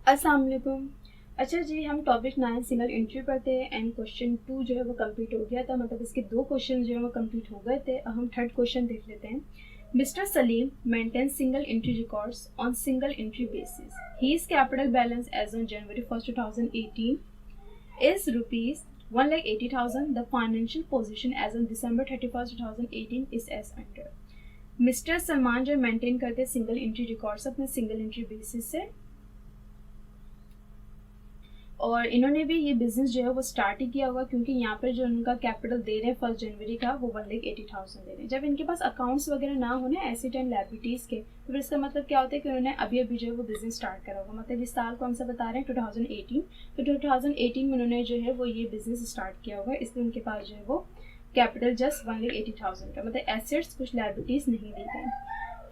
अस्सलाम वालेकुम। अच्छा जी, हम टॉपिक 9 सिंगल एंट्री पढ़ते हैं एंड क्वेश्चन 2 जो है वो कंप्लीट हो गया था, मतलब इसके 2 क्वेश्चन जो है वो कंप्लीट हो गए थे। अब हम थर्ड क्वेश्चन देख लेते हैं। Mister Salim maintain single entry records on single entry basis. His capital balance as on January 1st, 2018 is rupees 1,80,000. The financial position as on December 31st, 2018 is as under. Mister Salman जो maintain करते हैं single entry records अपने single entry basis से, और इन्होंने भी ये business जो है वो स्टार्ट ही किया होगा, क्योंकि यहाँ पर जो उनका कैपिटल दे रहे हैं 1 जनवरी का वो 1,80,000 दे रहे हैं। जब इनके पास अकाउंट्स वगैरह ना होने एसेट एंड लायबिलिटीज़ के, तो फिर इसका मतलब क्या होता है कि उन्होंने अभी अभी जो है वो बिजनेस स्टार्ट करा होगा। मतलब इस साल कौन सा बता रहे हैं, 2018। तो 2018 में उन्होंने जो है वो ये बिजनेस स्टार्ट किया होगा, इसलिए उनके पास जो है वो कैपिटल जस्ट 1,80,000 का, मतलब एसेट्स कुछ लायबिलिटीज़ नहीं दी गई।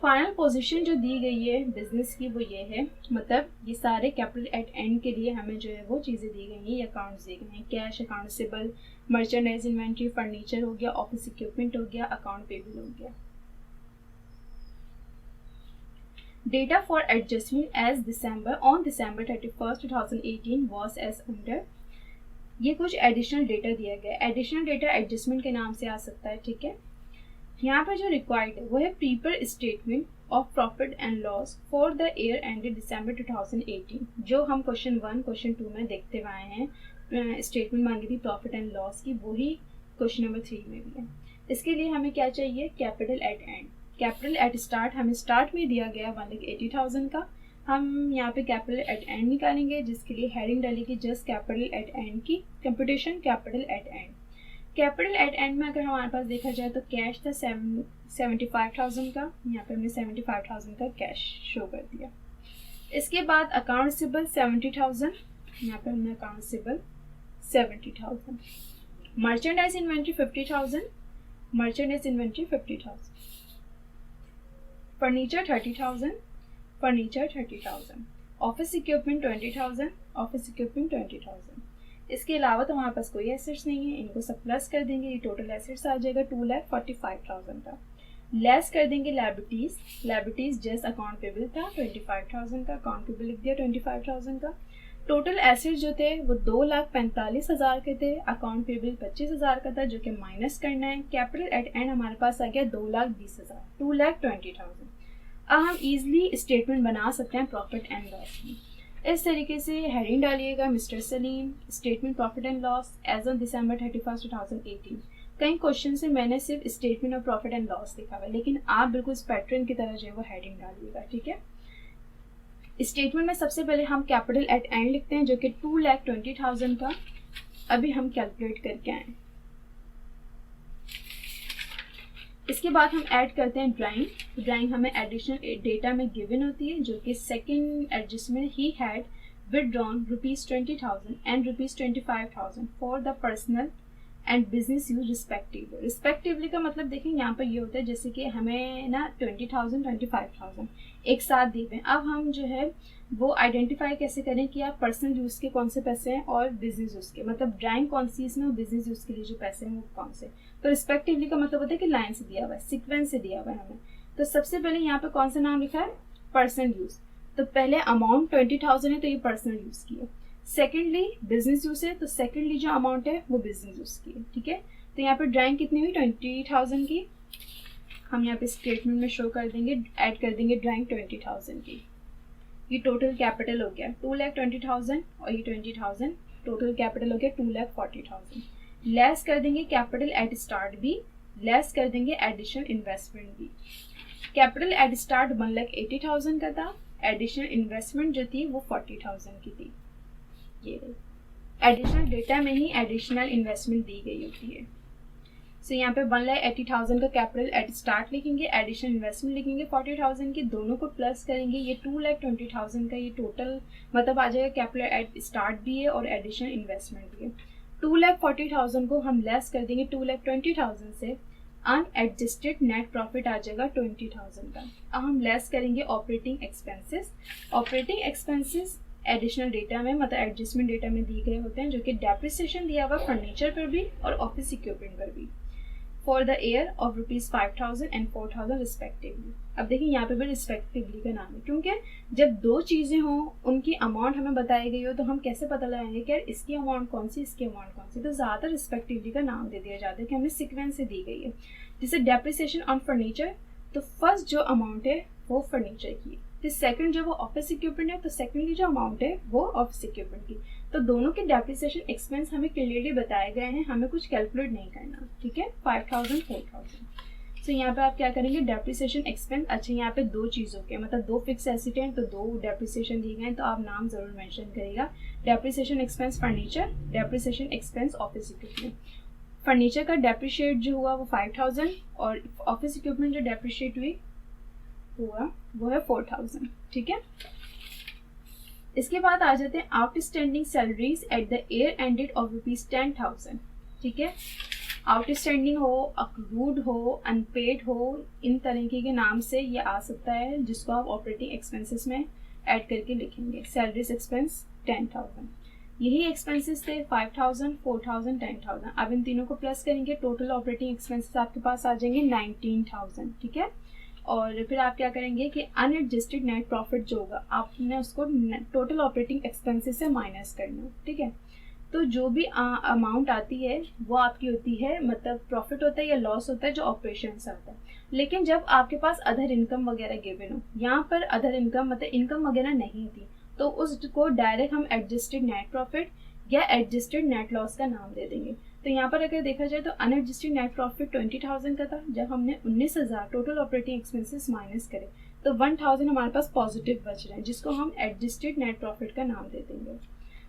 फाइनल पोजीशन जो दी गई है बिजनेस की वो ये है, मतलब ये सारे कैपिटल एट एंड के लिए हमें जो है वो चीज़ें दी गई हैं, ये अकाउंट्स दिए गए हैं। Cash, account receivable, merchandise inventory, furniture हो गया, ऑफिस इक्विपमेंट हो गया, अकाउंट पेबल हो गया। Data for adjustment as on December 31st, 2018 was as under. ये कुछ एडिशनल डेटा दिया गया है। एडिशनल डेटा एडजस्टमेंट के नाम से आ सकता है, ठीक है। यहाँ पर जो रिक्वायर्ड है वो है prepaid statement of profit and loss for the year ended December 2018, जो हम क्वेश्चन 1 क्वेश्चन 2 में देखते हुए आए हैं। स्टेटमेंट मांगी थी प्रॉफिट एंड लॉस की, वही क्वेश्चन नंबर 3 में भी है। इसके लिए हमें क्या चाहिए, capital eight and. Capital eight start हमें स्टार्ट में दिया गया 1,80,000 का। हम यहाँ पे कैपिटल एट एंड निकालेंगे, जिसके लिए हेडिंग डालेगी जस्ट कैपिटल एट एंड की computation capital eight and. Capital eight and में अगर हमारे पास देखा जाए तो कैश था 75,000 का, यहाँ पे हमने 75,000 का कैश शो कर दिया। इसके बाद अकाउंट रिसीवेबल 70,000, यहाँ पे हमने account receivable 70,000। Merchandise inventory 50,000, merchandise inventory 50,000। Furniture 30,000, furniture 30,000। Office equipment 20,000, office equipment 20,000। इसके अलावा तो हमारे पास कोई एसेट्स नहीं है, इनको सब प्लस कर देंगे, ये टोटल एसेट्स आ जाएगा 2,45,000 का। लेस कर देंगे liabilities, liabilities just account payable था 25,000 का, अकाउंट पेबल लिख दिया 25,000 का। टोटल एसेट्स जो थे वो 2,45,000 के थे, अकाउंट पेबल 25,000 का था, जो कि माइनस करना है। कैपिटल एट एंड हमारे पास आ गया 2,20,000, 2,20,000। अब हम इजिली स्टेटमेंट बना सकते हैं प्रॉफिट एंड लॉस की। इस तरीके से हेडिंग डालिएगा mister Salim statement profit and loss as on December 31st, 2018। कई क्वेश्चन से मैंने सिर्फ statement of profit and loss लिखा हुआ है, लेकिन आप बिल्कुल इस पैटर्न की तरह जो है वो हेडिंग डालिएगा, ठीक है। स्टेटमेंट में सबसे पहले हम कैपिटल एट एंड लिखते हैं, जो कि 2,20,000 का अभी हम कैलकुलेट करके आए। इसके बाद हम ऐड करते हैं ड्राइंग। ड्राइंग हमें एडिशनल डेटा में गिवन होती है, जो कि second adjustment he had withdrawn ₹20,000 and ₹25,000 for the personal and business use respectively. Respectively का मतलब देखें यहाँ पर ये होता है जैसे कि हमें ना 20,000 25,000 एक साथ दिए हैं। अब हम जो है वो आइडेंटिफाई कैसे करें कि आप पर्सनल यूज़ के कौन से पैसे हैं और बिजनेस यूज़ के, मतलब ड्राइंग कौन सी इसमें और बिजनेस यूज़ के लिए जो पैसे हैं वो कौन से। तो रिस्पेक्टिवली का मतलब होता है कि लाइन से दिया हुआ है, सीक्वेंस से दिया हुआ है हमें। तो सबसे पहले यहाँ पे कौन सा नाम लिखा है, पर्सनल यूज़। तो पहले अमाउंट 20,000 है तो ये पर्सनल यूज़ की है। सेकेंडली बिजनेस यूज है, तो सेकेंडली जो अमाउंट है वो बिजनेस यूज की है, ठीक है। तो यहाँ पर ड्राइंग कितनी हुई 20,000 की, हम यहाँ पे स्टेटमेंट में शो कर देंगे, ऐड कर देंगे ड्राइंग 20,000 की। ये टोटल कैपिटल हो गया 2,20,000 और ये 20,000, टोटल कैपिटल हो गया 2,40,000। लेस कर देंगे कैपिटल एट स्टार्ट भी, लेस कर देंगे एडिशनल इन्वेस्टमेंट भी। कैपिटल एट स्टार्ट 1,80,000 का था, एडिशनल इन्वेस्टमेंट जो थी वो 40,000 की थी। ये एडिशनल डेटा में ही एडिशनल इन्वेस्टमेंट दी गई होती है। सो यहाँ पे 1,80,000 का कैपिटल एट स्टार्ट लिखेंगे, एडिशनल इन्वेस्टमेंट लिखेंगे 40,000 की, दोनों को प्लस करेंगे, ये 2,20,000 का ये टोटल मतलब आ जाएगा। कैपिटल एट स्टार्ट भी है और एडिशनल इन्वेस्टमेंट भी है। 2,40,000 को हम लेस कर देंगे 2,20,000 से, अनएडजस्टेड नेट प्रॉफिट आ जाएगा 20,000 का। अब हम लेस करेंगे operating expenses. Operating expenses additional data में मतलब एडजस्टमेंट डेटा में दिए गए होते हैं, जो कि डेप्रिसिएशन दिया हुआ फर्नीचर पर भी और ऑफिस इक्विपमेंट पर भी, for the year of ₹5,000 and 4,000 respectively. अब देखिए यहाँ पे भी रिस्पेक्टिवली का नाम है, क्योंकि जब दो चीज़ें हों उनकी अमाउंट हमें बताई गई हो तो हम कैसे पता लगाएंगे कि यार इसकी अमाउंट कौन सी, इसकी अमाउंट कौन सी। तो ज़्यादातर रिस्पेक्टिवली का नाम दे दिया जाता है कि हमें सिक्वेंस से दी गई है। जैसे डेप्रिसिएशन ऑन फर्नीचर, तो फर्स्ट जो अमाउंट है वो फर्नीचर की, फिर सेकंड जो वो ऑफिस इक्विपमेंट है तो सेकंडली जो अमाउंट है वो ऑफिस इक्विपमेंट की। तो दोनों के डेप्रिसिएशन एक्सपेंस हमें क्लियरली बताए गए हैं, हमें कुछ कैलकुलेट नहीं करना, ठीक है। 5000 4000। सो यहाँ पे आप क्या करेंगे, डेप्रिसिएशन एक्सपेंस। अच्छा यहाँ पे दो चीज़ों के मतलब दो फिक्स एसेट हैं तो दो डेप्रिसिएशन दिए गए हैं, तो आप नाम जरूर मेंशन करिएगा। Depreciation expense furniture, depreciation expense office equipment. Furniture का डेप्रिशिएट जो हुआ वो 5000 और ऑफिस इक्विपमेंट जो डेप्रिशिएट हुआ वो है 4000, ठीक है। इसके बाद आ जाते हैं outstanding salaries at the year ended of ₹10,000, ठीक है। आउटस्टैंडिंग हो, अक्रूड हो, अनपेड हो, इन तरीके के नाम से ये आ सकता है, जिसको आप ऑपरेटिंग एक्सपेंसेस में ऐड करके लिखेंगे। सैलरीज एक्सपेंस 10,000, यही एक्सपेंसेस थे 5000 4000 10,000। अब इन तीनों को प्लस करेंगे, टोटल ऑपरेटिंग एक्सपेंसेस आपके पास आ जाएंगे 19,000, ठीक है। और फिर आप क्या करेंगे कि अनएडजस्टेड नेट प्रॉफिट जो होगा आपने उसको टोटल ऑपरेटिंग एक्सपेंसेस से माइनस करना, ठीक है। तो जो भी अमाउंट आती है वो आपकी होती है, मतलब प्रॉफिट होता है या लॉस होता है जो ऑपरेशन से आता है। लेकिन जब आपके पास अदर इनकम वगैरह गिवन हो, यहाँ पर अदर इनकम मतलब इनकम वगैरह नहीं थी, तो उसको डायरेक्ट हम एडजस्टेड नेट प्रॉफिट या एडजस्टेड नेट लॉस का नाम दे देंगे। तो यहाँ पर अगर देखा जाए तो अनएडजस्टेड नेट प्रॉफिट 20,000 का था, जब हमने 19,000 टोटल ऑपरेटिंग एक्सपेंसेस माइनस करे तो 1,000 हमारे पास पॉजिटिव बच रहे हैं, जिसको हम एडजस्टेड नेट प्रॉफिट का नाम दे देंगे।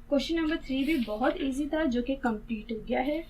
क्वेश्चन नंबर 3 भी बहुत इजी था, जो कि कंप्लीट हो गया है।